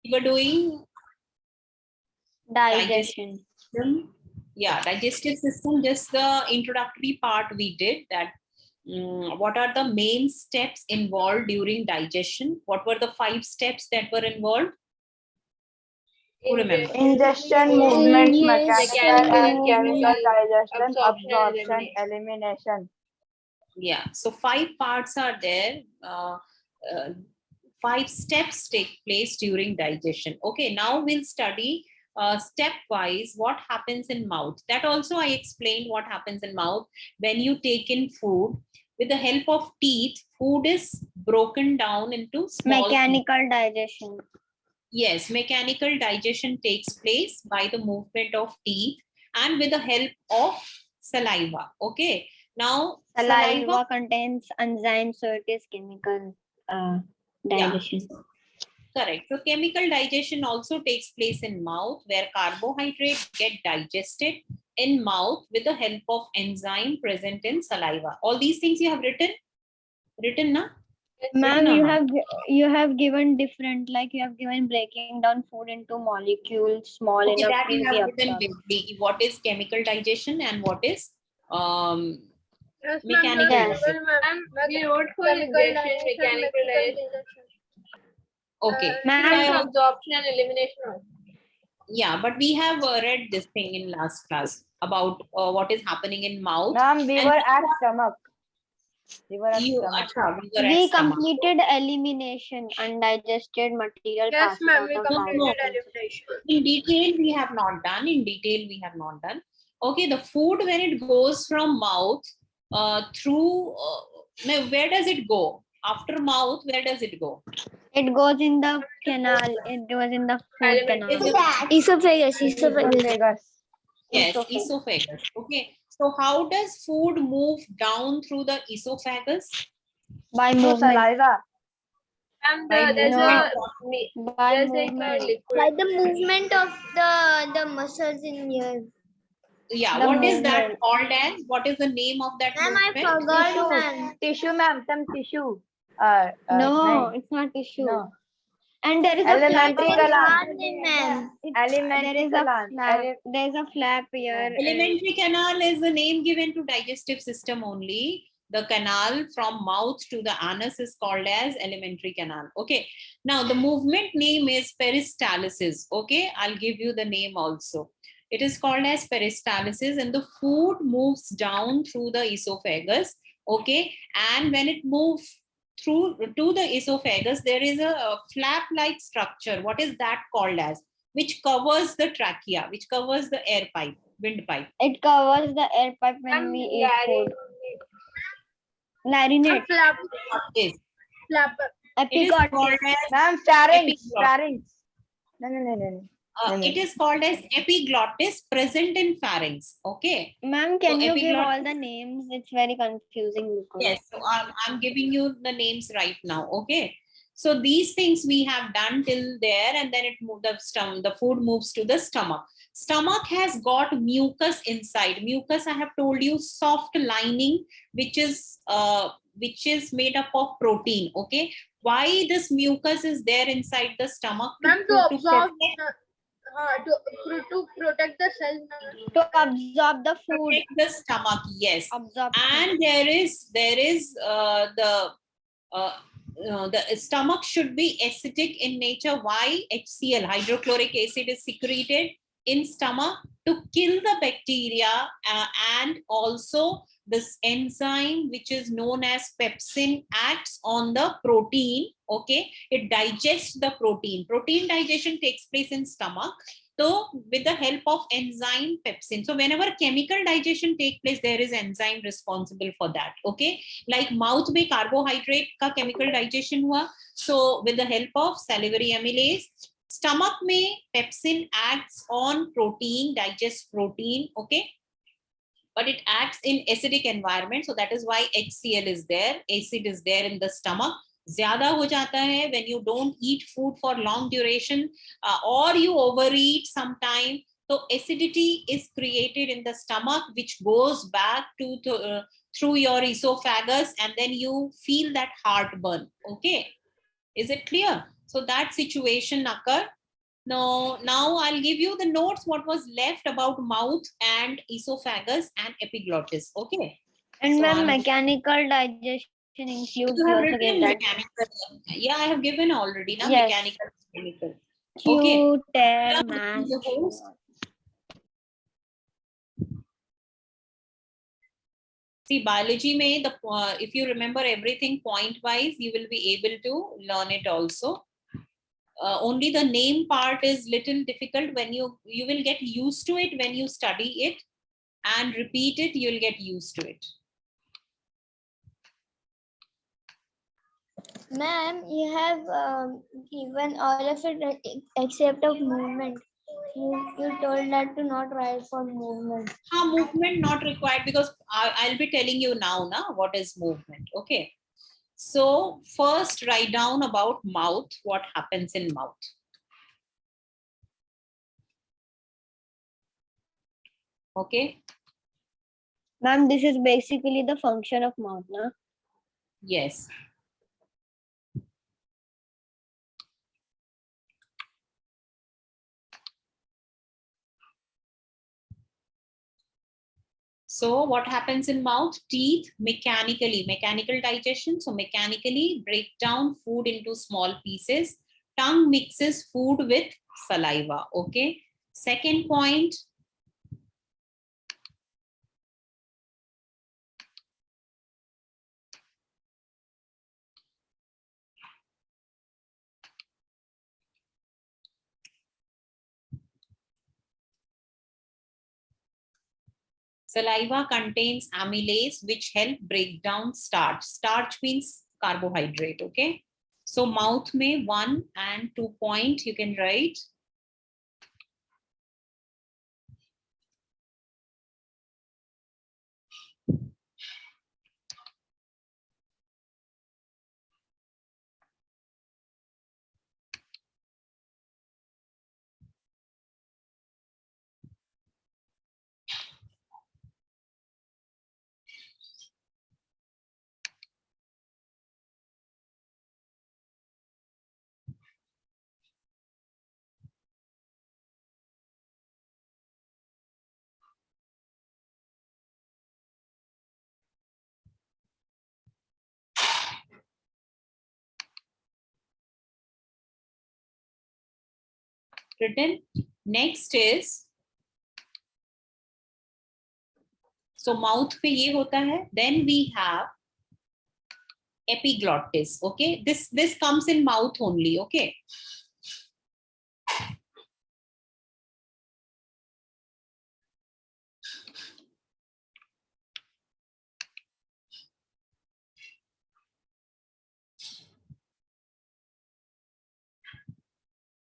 We were doing Digestion. system. Yeah, digestive system, just the introductory part we did that. What are the main steps involved during digestion? What were the 5 steps that were involved? Who remember? Ingestion, movement, mechanical and chemical digestion, absorption, absorption, elimination. Yeah, so 5 parts are there. 5 steps take place during digestion. Okay, now we'll study stepwise what happens in mouth. That also I explained what happens in mouth when you take in food. With the help of teeth, food is broken down into small Mechanical digestion. Yes, mechanical digestion takes place by the movement of teeth and with the help of saliva. Okay, now Saliva contains enzymes, so it is chemical digestion. Yeah, correct. So chemical digestion also takes place in mouth, where carbohydrates get digested in mouth with the help of enzyme present in saliva. All these things you have written na? Ma'am, you have given different, like you have given breaking down food into molecules, small Okay, enough that to you be have written absorbed. briefly. What is chemical digestion and what is Yes, mechanical Yes. digestion? We wrote for ingestion, mechanical digestion. Okay. Ma'am, Absorption and elimination also. Yeah, but we have read this thing in last class about what is happening in mouth. Ma'am, we And were at stomach. We were at you, stomach. Acha, we were we at stomach. completed elimination, undigested material Yes, passes ma'am, out we of completed mouth. elimination. In detail, we have not done. In detail, we have not done. Okay, the food when it goes from mouth through, no, where does it go? After mouth, where does it go? It goes in the canal. It goes in the food canal. Esophagus. Esophagus. Yes, esophagus. Okay, so how does food move down through the esophagus? By Through movement. saliva. And By there's movement. By there's like a movement. liquid. By the movement of the muscles in here. Yeah, The what is that movement. called as? What is the name of that Ma'am, I movement? forgot, ma'am. Tissue, ma'am. Some tissue. No, it's not tissue. No. And there is a flap. Elementary gland. Ma'am. Elementary There is a gland. flap. There is a flap here. Alimentary canal is the name given to digestive system only. The canal from mouth to the anus is called as alimentary canal. Okay. Now the movement name is peristalsis. Okay. I'll give you the name also. It is called as peristalsis and the food moves down through the esophagus. Okay. And when it moves through to the esophagus, there is a flap-like structure. What is that called as? Which covers the trachea, which covers the air pipe, windpipe. It covers the air pipe when we eat food. Larinate. Flap. Is Flap. it is Epiglottis. called as Ma'am, pharynx. Epiglottis. Pharynx. No. it is called as epiglottis present in pharynx. Okay. Ma'am, can So you give all epiglottis- the names? It's very confusing. Because Yes. So I'm giving you the names right now. Okay. So these things we have done till there, and then it moved the food moves to the stomach. Stomach has got mucus inside. Mucus, I have told you, soft lining, which is made up of protein. Okay. Why this mucus is there inside the stomach? Ma'am, to absorb, protect- to protect the cells. to absorb the food. protect the stomach. Yes. Absorption. And there is the stomach should be acidic in nature. Why? HCl, hydrochloric acid, is secreted in stomach to kill the bacteria, and also this enzyme which is known as pepsin acts on the protein. Okay, it digests the protein. Protein digestion takes place in stomach. So with the help of enzyme pepsin. So whenever chemical digestion take place, there is enzyme responsible for that. Okay. Like mouth में carbohydrate का chemical digestion हुआ. So with the help of salivary amylase, stomach में pepsin acts on protein, digests protein. Okay. But it acts in acidic environment. So that is why HCl is there. Acid is there in the stomach. ज्यादा हो जाता है when you don't eat food for long duration, or you overeat sometime. So acidity is created in the stomach, which goes back to through your esophagus, and then you feel that heartburn. Okay, is it clear? So that situation occur No, now I'll give you the notes what was left about mouth and esophagus and epiglottis. Okay. And So ma'am, I'm- mechanical digestion includes, You you have also written gave that. mechanical. Yeah, I have given already. Now Yes. mechanical, chemical. Q, Okay. tear, Now, mass. the host. See, biology may the if you remember everything point wise, you will be able to learn it also. Only the name part is little difficult. When you will get used to it when you study it and repeat it, you'll get used to it. Ma'am, you have given all of it except of movement. You told that to not write for movement. Movement not required because I'll be telling you now what is movement. Okay. So first write down about mouth, what happens in mouth. Okay. Ma'am, this is basically the function of mouth, na? Yes. So what happens in mouth? Teeth mechanical digestion. So mechanically break down food into small pieces. Tongue mixes food with saliva. Okay. Second point. Saliva contains amylase, which help break down starch. Starch means carbohydrate, okay? So mouth mein 1 and 2 point you can write. Written. Next is, so mouth पे ये होता है. Then we have epiglottis. Okay, this comes in mouth only. Okay.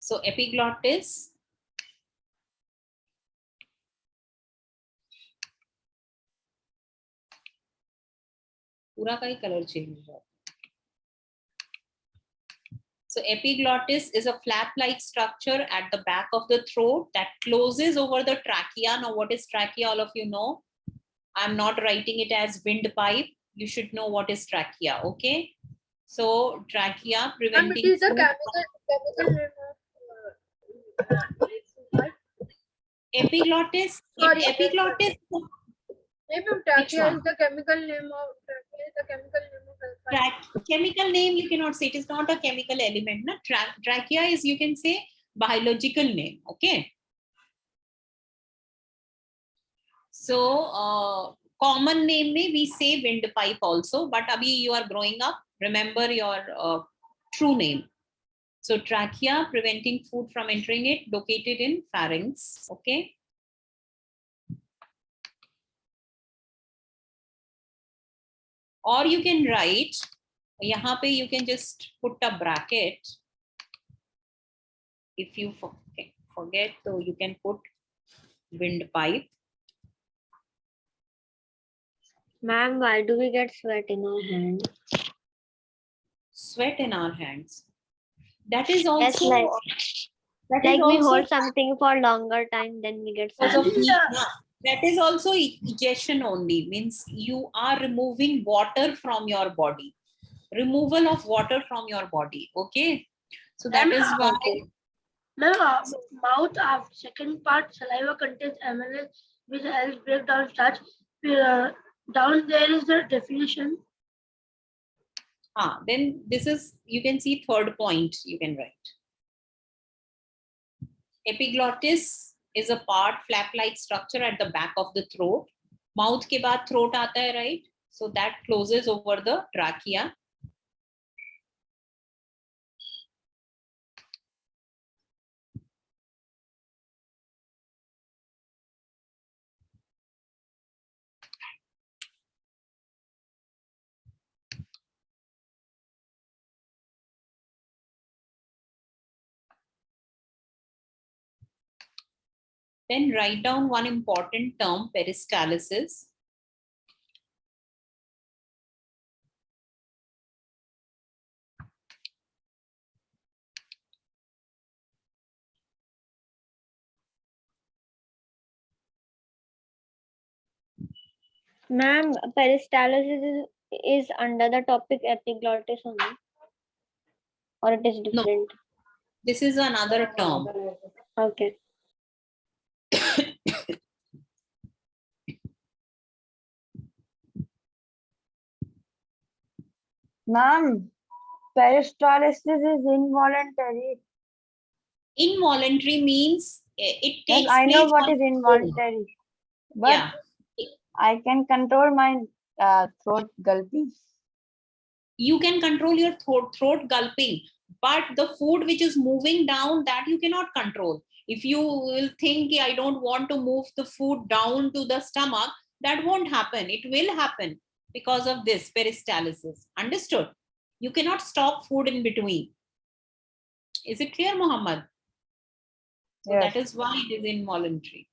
So epiglottis. पूरा का ही color change हो जाता है. So epiglottis is a flap-like structure at the back of the throat that closes over the trachea. Now, what is trachea? All of you know. I'm not writing it as windpipe. You should know what is trachea. Okay. So trachea preventing. It is the chemical name of epiglottis. Sorry, Epiglottis. maybe trachea is the chemical name of Chemical name you cannot say. It is not a chemical element. Na? Trachea is, you can say, biological name. Okay. So common name may we say windpipe also, but abhi you are growing up, remember your true name. So trachea preventing food from entering it, located in pharynx. Okay. Or you can write, yahan pe you can just put a bracket. If you forget, so you can put windpipe. Ma'am, why do we get sweat in our hands? Sweat in our hands. That is also. Yes, like we hold something for longer time, then we get sweat. That is also ejection only, means you are removing water from your body. Removal of water from your body. Okay. So that is why Mouth second part saliva contains amylase which helps break down starch. Down there is the definition. Then this is, you can see third point you can write. Epiglottis is a part flap-like structure at the back of the throat. Mouth के बाद throat आता है, right? So that closes over the trachea. Then write down one important term, peristalsis. Ma'am, peristalsis is under the topic epiglottis only, or it is No. different? This is another term. Okay. Ma'am, peristalsis is involuntary. Involuntary means it Yes, takes I know place what on is its own. involuntary. But Yeah. I can control my throat gulping. You can control your throat gulping, but the food which is moving down, that you cannot control. If you will think, I don't want to move the food down to the stomach, that won't happen. It will happen because of this peristalsis. Understood? You cannot stop food in between. Is it clear, Muhammad? So Yes. that is why it is involuntary.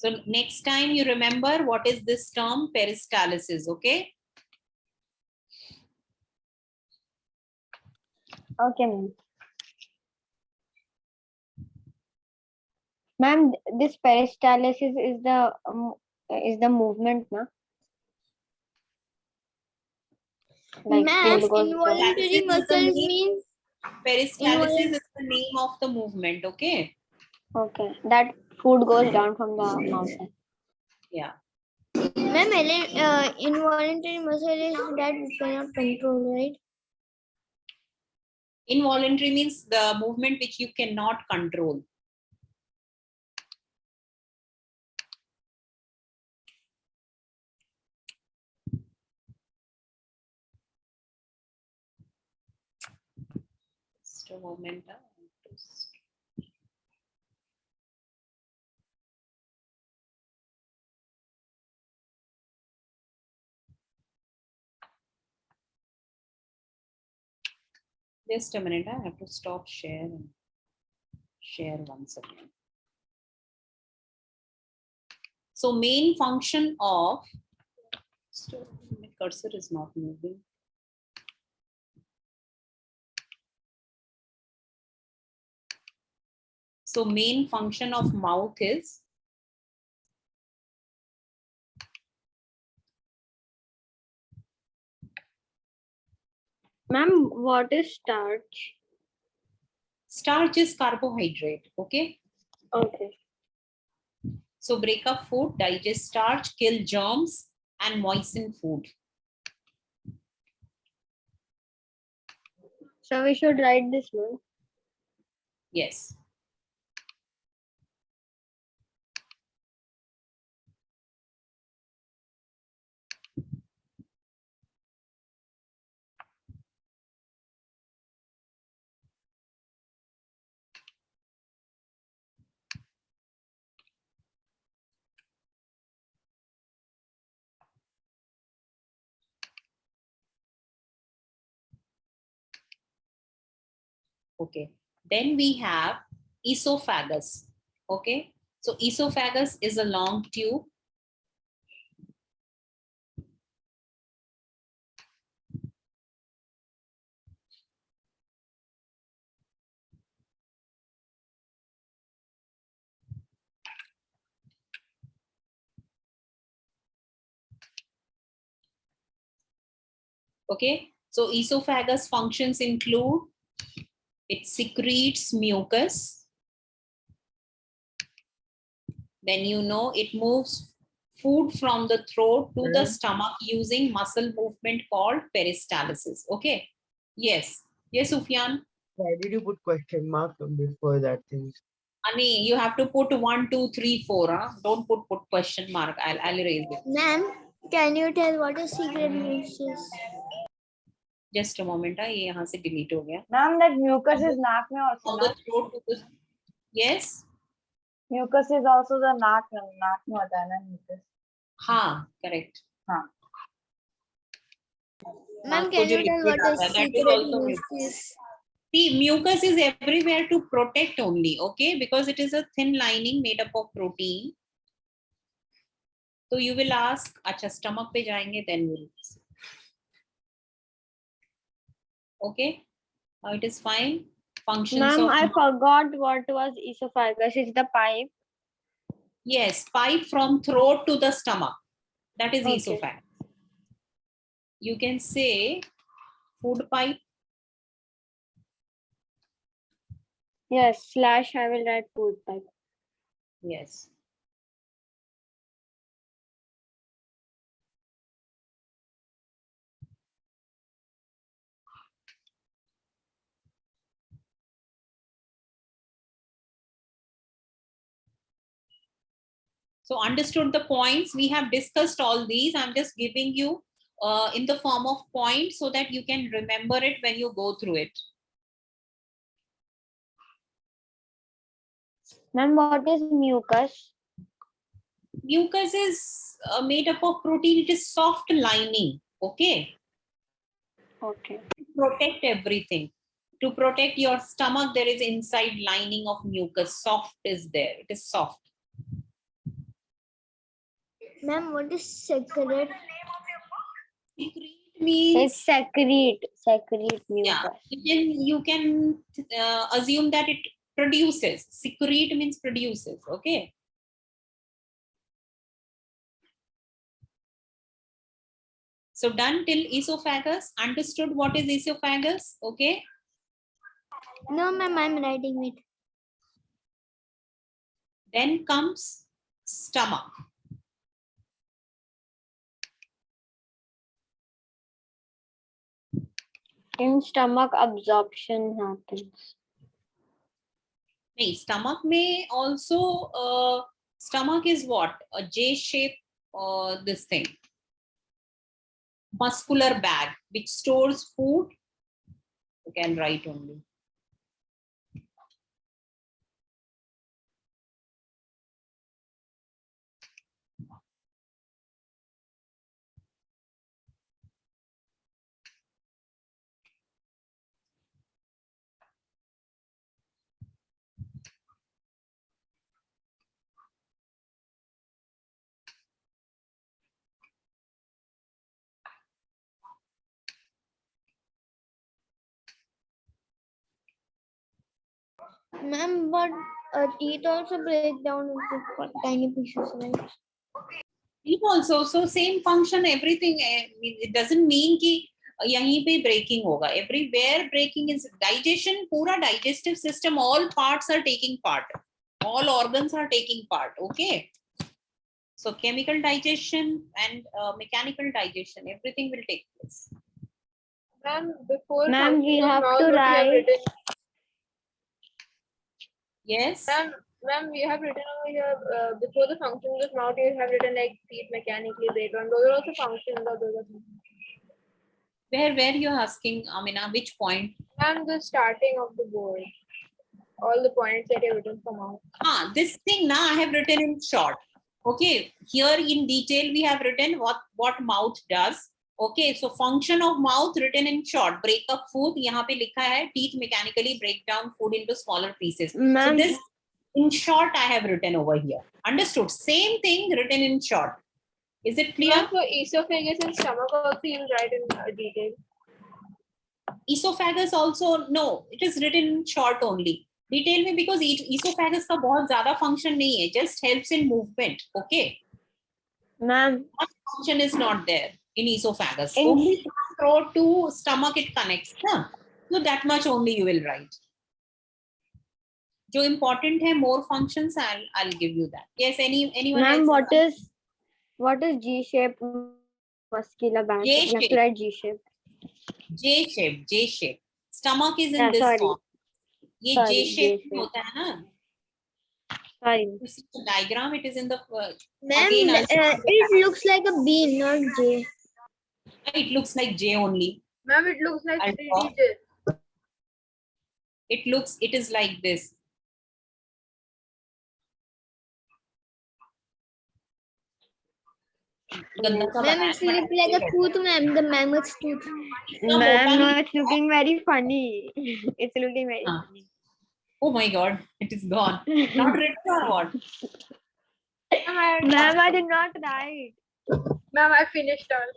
So next time you remember what is this term, peristalsis, okay? Okay, ma'am. Ma'am, this peristalsis is the movement, na? Like Ma'am, food goes involuntary Peristalsis is the muscles name- means Peristalsis is the name of the movement, okay? Okay, that food goes down from the mouth. Yeah. ma'am, involuntary muscle is that we cannot control, right? Involuntary means the movement which you cannot control. Just a moment. Just a minute, I have to stop share and share once again. So main function of, still my cursor is not moving. So main function of mouth is Ma'am, what is starch? starch is carbohydrate, okay? Okay. So break up food, digest starch, kill germs, and moisten food. So we should write this one. Yes. Okay. Then we have esophagus. Okay. So esophagus is a long tube. Okay, so esophagus functions include it secretes mucus. Then you know it moves food from the throat to the stomach using muscle movement called peristalsis. Okay. Yes. Yes, Sufyan. Why did you put question mark before that thing? Ani, you have to put 1, 2, 3, 4. Huh? Don't put question mark. I'll erase it. Ma'am, can you tell what is secret mucus? Just a moment. ये यहाँ से delete हो गया. Ma'am, that mucus is naak mein also. From Na? the throat to the... Yes. Mucus is also the naak mein hota hai na mucus. हाँ, correct. हाँ. Ma'am, can you tell what is That is secret also mucus? See, mucus is everywhere to protect only, okay? Because it is a thin lining made up of protein. So you will ask, अच्छा stomach पे जाएंगे, then we'll see. Okay, now it is fine. Functions Ma'am, of I forgot what was esophagus. Is the pipe? yes, pipe from throat to the stomach. That is Okay. esophagus. You can say food pipe. Yes, slash I will write food pipe. Yes. So understood the points. We have discussed all these. I'm just giving you in the form of points so that you can remember it when you go through it. Ma'am, what is mucus? Mucus is made up of protein. It is soft lining. Okay. Okay. Protect everything. To protect your stomach, there is inside lining of mucus. Soft is there. It is soft. Ma'am, what is secret? Secrete means It's secrete mucus. yeah. You can assume that it produces. Secrete means produces. Okay. So done till esophagus. Understood what is esophagus? Okay. No, ma'am, I'm writing it. Then comes stomach. In stomach, absorption happens. Nee, stomach may also stomach is what? A J shape this thing. Muscular bag which stores food. You can write only. Ma'am, but teeth also break down into tiny pieces, right? Teeth also, so same function, everything. It doesn't mean कि यहीं पे breaking होगा. Everywhere breaking is digestion. पूरा digestive system, all parts are taking part. All organs are taking part. Okay. So chemical digestion and mechanical digestion, everything will take place. Ma'am, before Ma'am, we function of have mouth, to what you have write. written? Yes. Ma'am, we have written over here before the functions of mouth, you have written like teeth mechanically break down. Those are also functions. Or those are functions. Where you are asking, Amina, which point? Ma'am, the starting of the board. All the points that you have written for mouth. This thing now I have written in short. Okay, here in detail we have written what mouth does. Okay, so function of mouth written in short. Break up food. यहाँ पे लिखा है teeth mechanically break down food into smaller pieces. So Ma'am, this in short I have written over here. Understood? Same thing written in short. Is it clear? Ma'am, for esophagus and stomach also you will write in detail. Esophagus also no, it is written in short only. Detail में because esophagus का बहुत ज़्यादा function नहीं है. Just helps in movement. Okay. ma'am, Function is not there in esophagus. In- Only task throat to stomach it connects, na? So that much only you will write. जो important है, more functions, I'll give you that. Yes, anyone Ma'am, else? what is G-shaped muscular band? J You have to shape. write G-shape. J shape. Stomach is in Yeah, this sorry. form. ये Sorry, J shape J-shape. होता है ना? Sorry. You see the diagram, it is in the Ma'am, again I'll show you it looks like a bean, not J. it looks like J only. Ma'am, it looks like I'll 3D. It is like this. गंदा सा Ma'am, बनाया it's है, look like a tooth, ma'am. The mammoth's tooth. इतना मोटा Ma'am, no, नहीं it's looking very funny. It's looking very हाँ. funny. Oh my god, it is gone. Not written or what? Ma'am, I did not write. Ma'am, I finished all.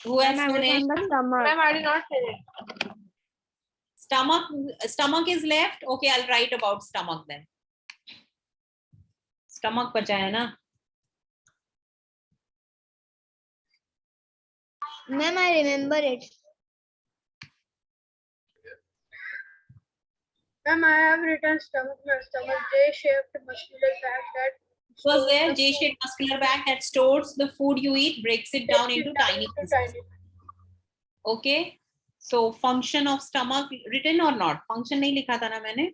Who has Ma'am, I was on finished? the stomach. Ma'am, I did not finish. Stomach is left. Okay, I'll write about stomach then. Stomach बचा है ना? Ma'am, I remember it. Ma'am, I have written stomach, J-shaped muscular bag that Was there stores the J-shaped muscular bag that stores the food you eat, breaks it down into tiny pieces. tiny. Okay. So function of stomach written or not? Function नहीं लिखा था ना मैंने?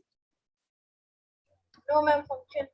No, ma'am, function.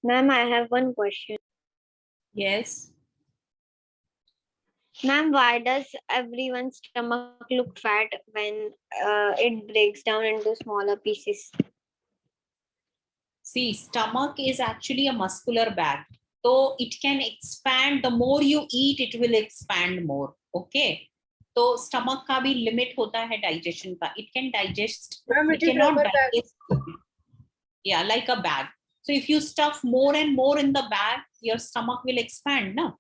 Ma'am, I have one question. Yes. Ma'am, why does everyone's stomach look fat when it breaks down into smaller pieces? See, stomach is actually a muscular bag. So it can expand. The more you eat, it will expand more. Okay. So stomach का भी limit होता है digestion का. It can digest. Ma'am, It it is cannot rubber bag. digest. Yeah, like a bag. So if you stuff more and more in the bag, your stomach will expand, no?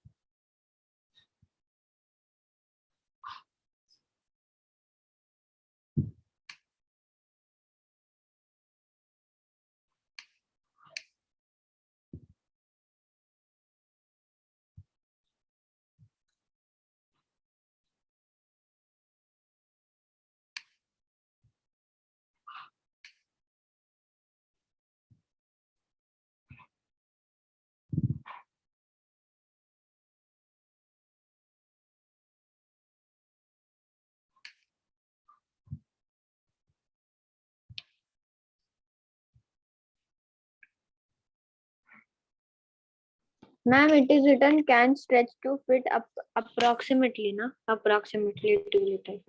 Ma'am, it is written can stretch to fit up approximately, na? Approximately 2 liters.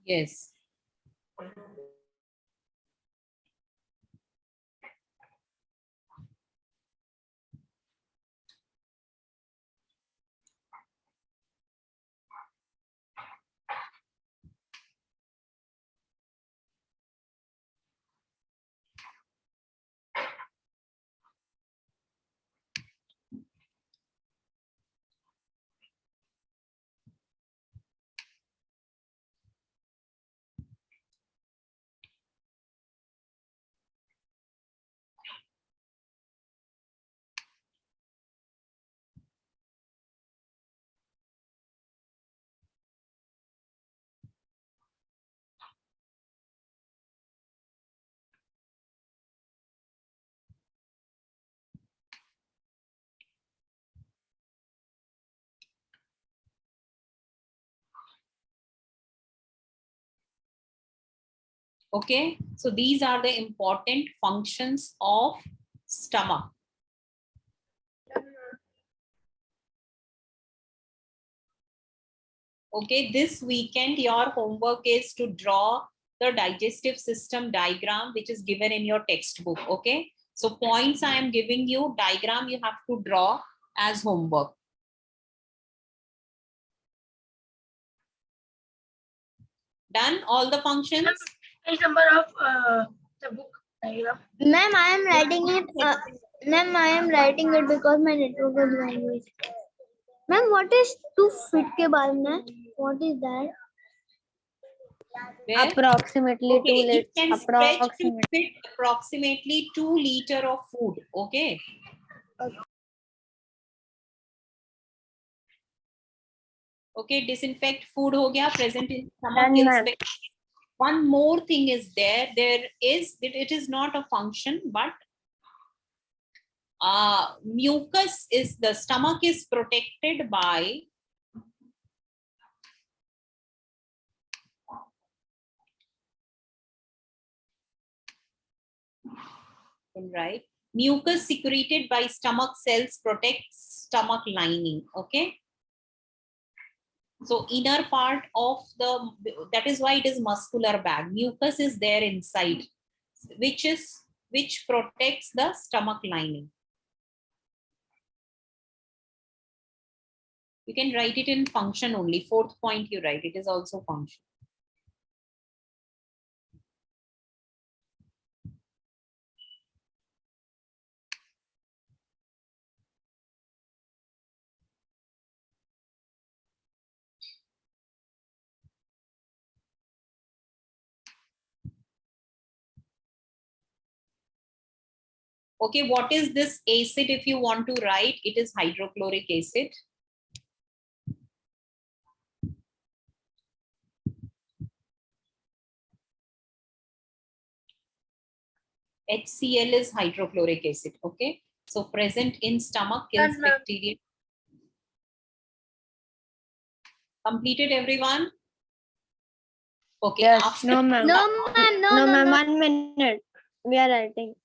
Yes. Okay, so these are the important functions of stomach. Okay, this weekend your homework is to draw the digestive system diagram which is given in your textbook. Okay, so points I am giving you, diagram you have to draw as homework. Done all the functions? Page number of the book diagram. Ma'am, I am writing it. Ma'am, I am writing it because my network is going. Ma'am, what is to fit ke baare mein? What is that? Where? Approximately Okay, 2 it liters. can stretch to Approximately. fit approximately 2 liters of food. Okay. Okay, disinfect food ho gaya, present in stomach. Done, ma'am. One more thing is there. It is not a function, but mucus is, the stomach is protected by right, mucus secreted by stomach cells protects stomach lining. Okay, so inner part of the, that is why it is muscular bag. Mucus is there inside, which protects the stomach lining. You can write it in function only. Fourth point you write, it is also function. Okay, what is this acid if you want to write? It is hydrochloric acid. HCl is hydrochloric acid. Okay, so present in stomach kills bacteria. Completed, everyone? Okay. Yes. After No, ma'am. No, ma'am. No, ma'am. 1 minute. We are writing.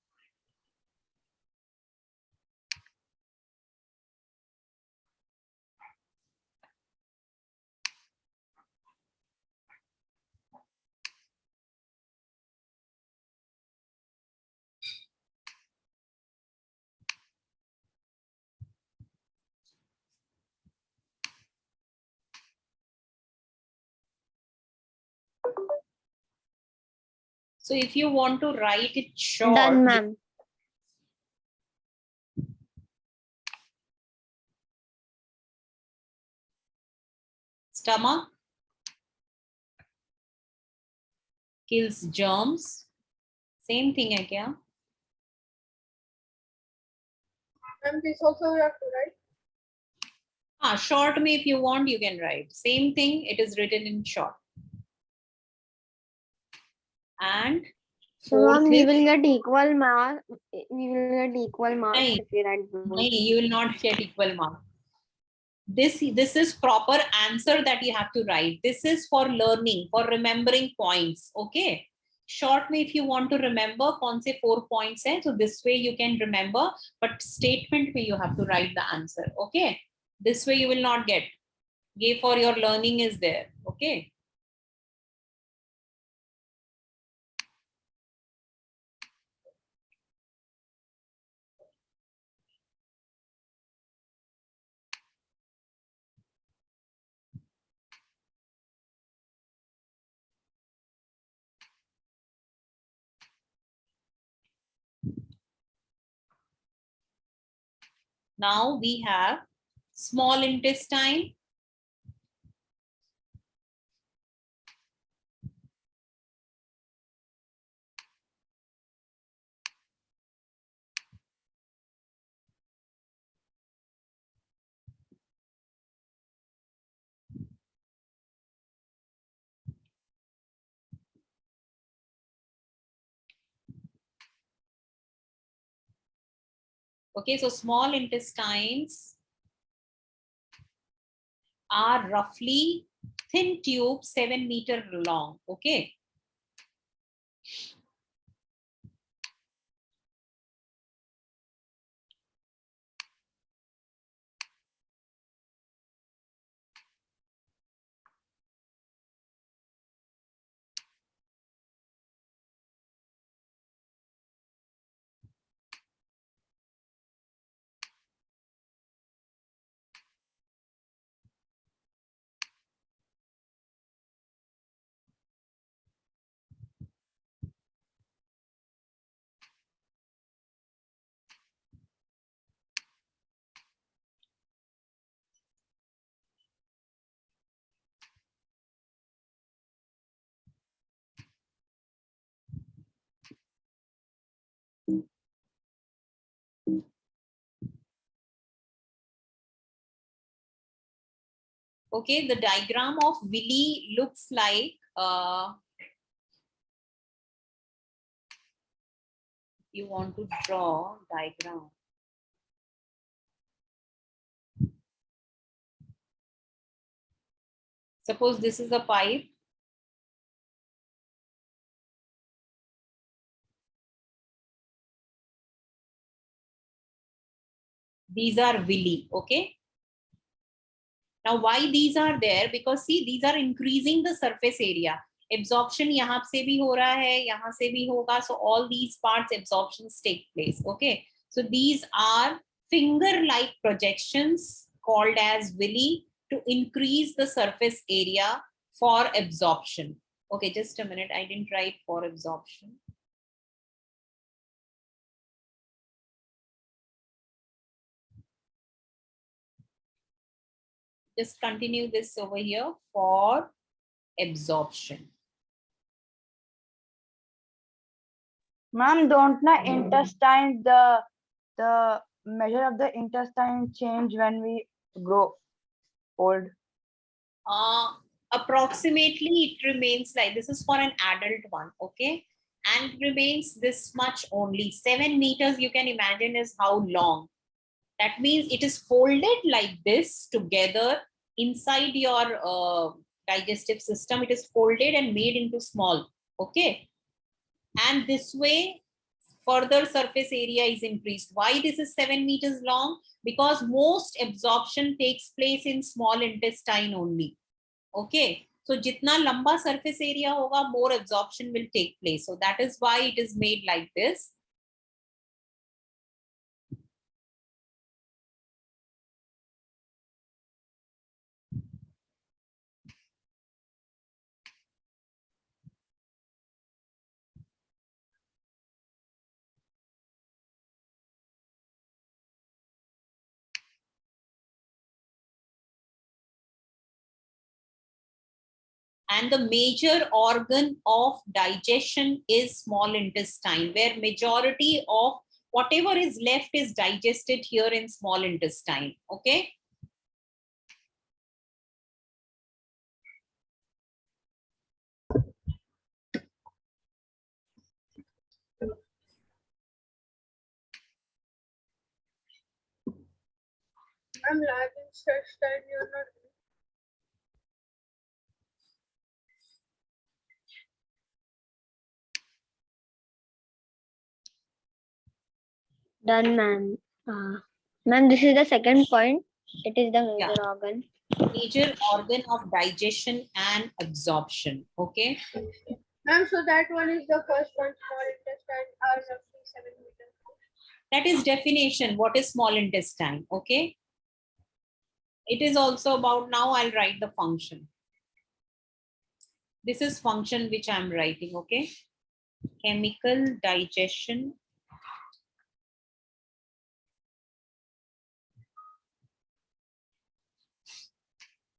So if you want to write it short, Done, ma'am. stomach kills germs. Same thing hai kya? And this also we have to write. Short mein if you want, you can write. Same thing, it is written in short. And So, ma'am, fourth we is, will get equal marks. We will get equal marks Nahi, if we write both. nahi, you will not get equal mark. This is proper answer that you have to write. This is for learning, for remembering points. Okay. Short mein if you want to remember, kaun se 4 points hai, so this way you can remember, but statement mein you have to write the answer. Okay. This way you will not get. Ye for your learning is there. Okay. Now we have small intestine. Okay, so small intestines are roughly thin tube 7 meters long. Okay. Okay, the diagram of villi looks like you want to draw diagram. Suppose this is a pipe. These are villi, okay? Now, why these are there? Because see, these are increasing the surface area. Absorption यहाँ से भी हो रहा है, यहाँ से भी होगा. So all these parts absorptions take place. Okay. So these are finger-like projections called as villi to increase the surface area for absorption. Okay, just a minute. I didn't write for absorption. Just continue this over here for absorption. Ma'am, don't na intestine the measure of the intestine change when we grow old? Approximately it remains like this is for an adult one, okay, and remains this much only. 7 meters you can imagine is how long. That means it is folded like this together inside your digestive system. It is folded and made into small, okay, and this way further surface area is increased. Why this is 7 meters long? Because most absorption takes place in small intestine only. Okay, so jitna lamba surface area hoga, more absorption will take place. So that is why it is made like this. And the major organ of digestion is small intestine, where majority of whatever is left is digested here in small intestine. Okay. I'm large intestine, you're not. Done, ma'am. Ma'am, this is the second point. It is the major Yeah. organ. Major organ of digestion and absorption. Okay. Ma'am, so that one is the first one, small intestine are roughly 7 meters. That is definition. What is small intestine? Okay. It is also about, now I'll write the function. This is function which I'm writing. Okay. Chemical digestion.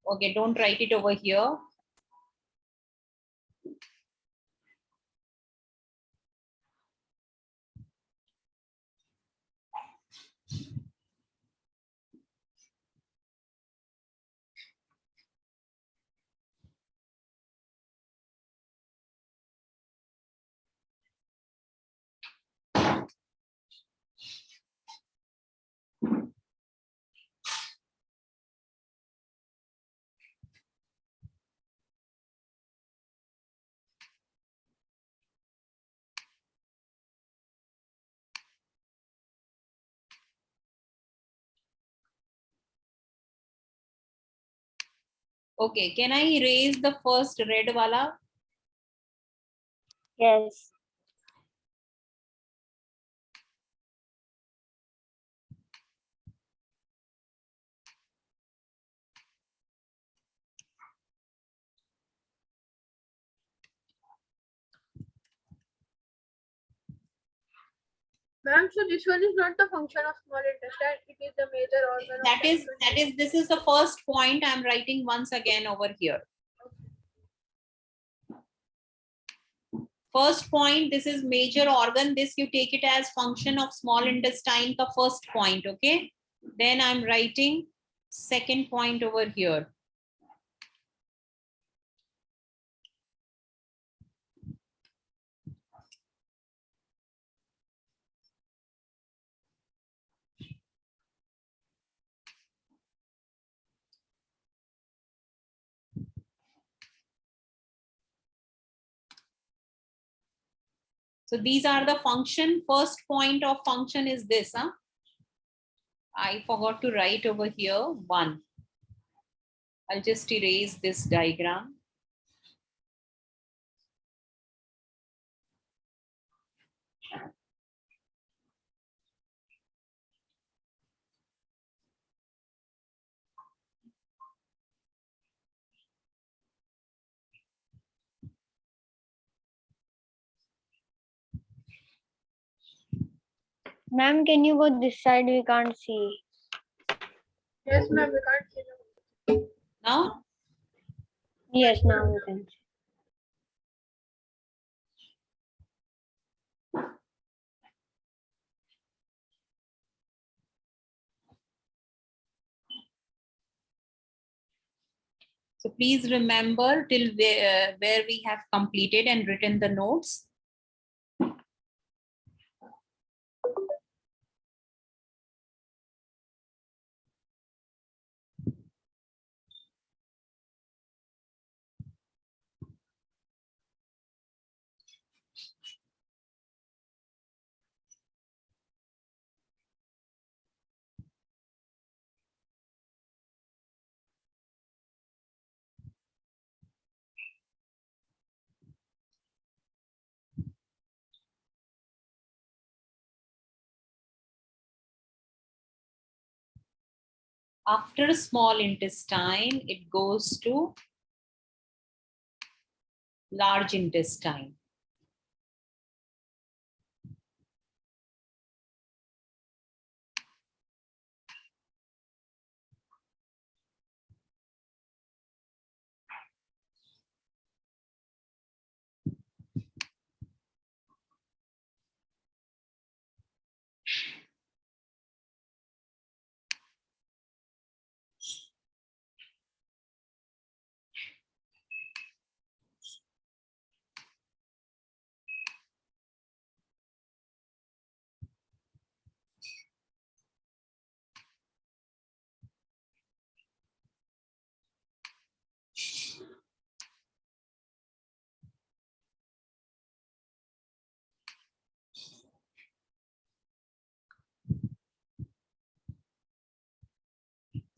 Okay, don't write it over here. Okay, can I erase the first red wala? Yes. Ma'am, so this one is not the function of small intestine, it is the major organ of digestion. This is the first point I'm writing once again over here. First point, this is major organ. This you take it as function of small intestine, the first point, okay? Then I'm writing second point over here. So these are the function. First point of function is this. I forgot to write over here 1. I'll just erase this diagram. Ma'am, can you go this side? We can't see. Yes, ma'am, we can't see them. Now, Yes, now we can see. so please remember till where we have completed and written the notes. After small intestine, it goes to large intestine.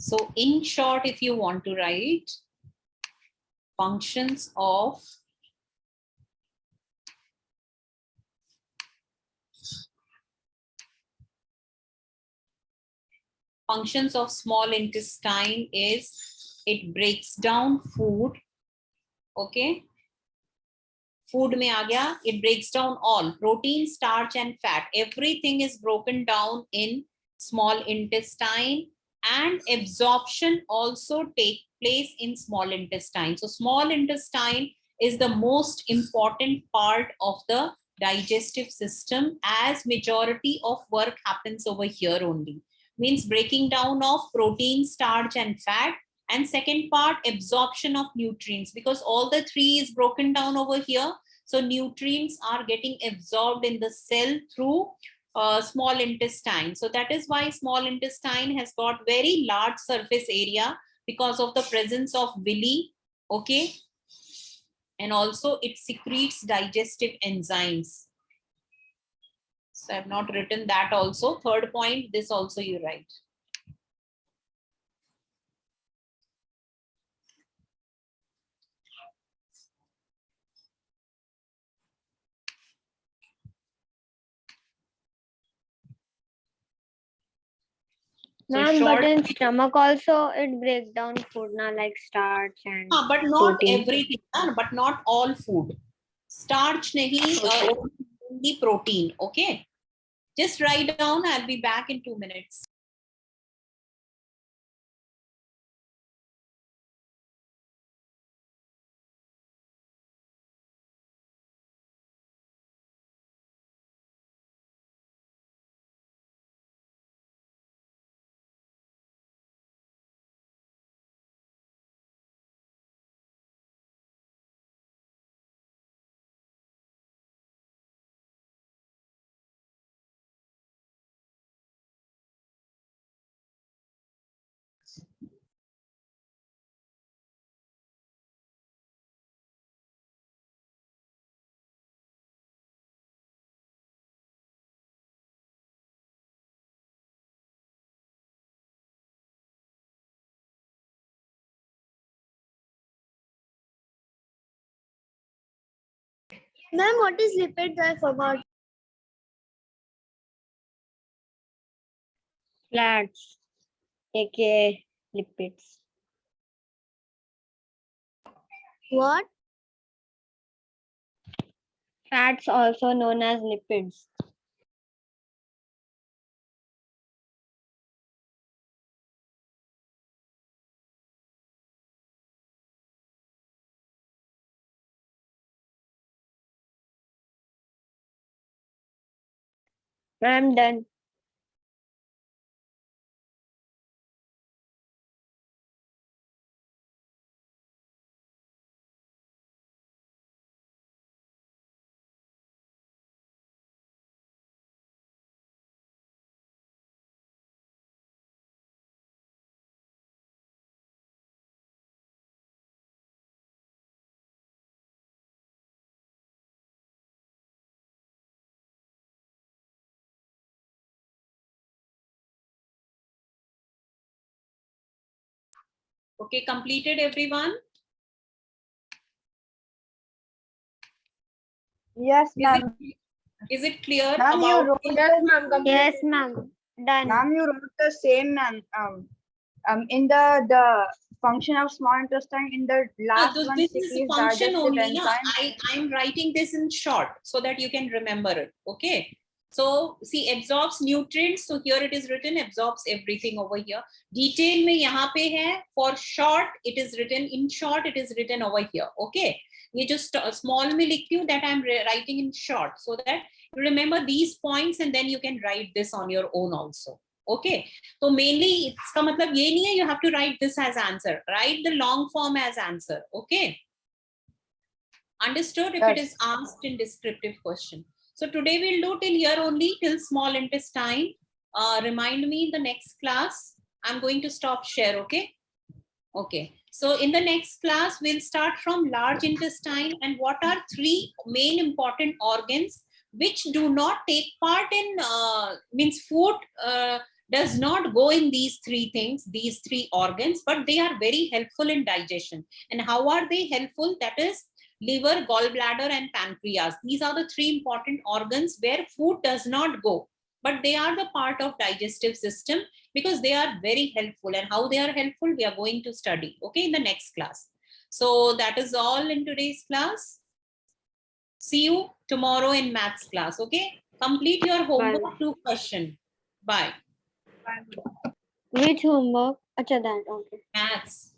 So in short, if you want to write functions of small intestine is it breaks down food. Okay. Food में आ गया, it breaks down all protein, starch and fat. Everything is broken down in small intestine, and absorption also take place in small intestine. So small intestine is the most important part of the digestive system, as majority of work happens over here only. Means breaking down of protein, starch and fat. And second part, absorption of nutrients, because all the three is broken down over here. So nutrients are getting absorbed in the cell through small intestine. So that is why small intestine has got very large surface area, because of the presence of villi. Okay. And also it secretes digestive enzymes. So I have not written that also. Third point, this also you write. So Ma'am, short, but in stomach also it breaks down food now, like starch and but not protein. everything, but not all food. Starch nahi, only protein. Okay. Just write down. I'll be back in 2 minutes. Ma'am, what is lipids? I forgot. Flats, aka lipids. What? Fats also known as lipids. I'm done. Okay, completed everyone? Yes, ma'am. Is it clear Ma'am, you about wrote Yes, ma'am. Complete. Yes, ma'am. Done. Ma'am, you wrote the same, ma'am. In the function of small intestine in the last one, this sick is is function digestive only. Na? enzyme. I'm writing this in short so that you can remember it. Okay. So see, absorbs nutrients. So here it is written, absorbs everything over here. Detail में यहाँ पे है. For short, it is written in short. It is written over here. Okay. ये just small में लिखती हूँ that I'm writing in short so that you remember these points and then you can write this on your own also. Okay. So mainly इसका मतलब ये नहीं है you have to write this as answer. Write the long form as answer. Okay. Understood if it is asked in descriptive question. So today we'll do till here only, till small intestine. Remind me in the next class. I'm going to stop share. Okay. Okay. So in the next class, we'll start from large intestine and what are three main important organs which do not take part in, means food does not go in these three things, these three organs, but they are very helpful in digestion. And how are they helpful? That is liver, gallbladder, and pancreas. These are the three important organs where food does not go, but they are the part of digestive system because they are very helpful. And how they are helpful, we are going to study, okay, in the next class. So that is all in today's class. See you tomorrow in maths class, okay? Complete your homework to question. Bye. Which homework? Acha, that. Okay. Maths.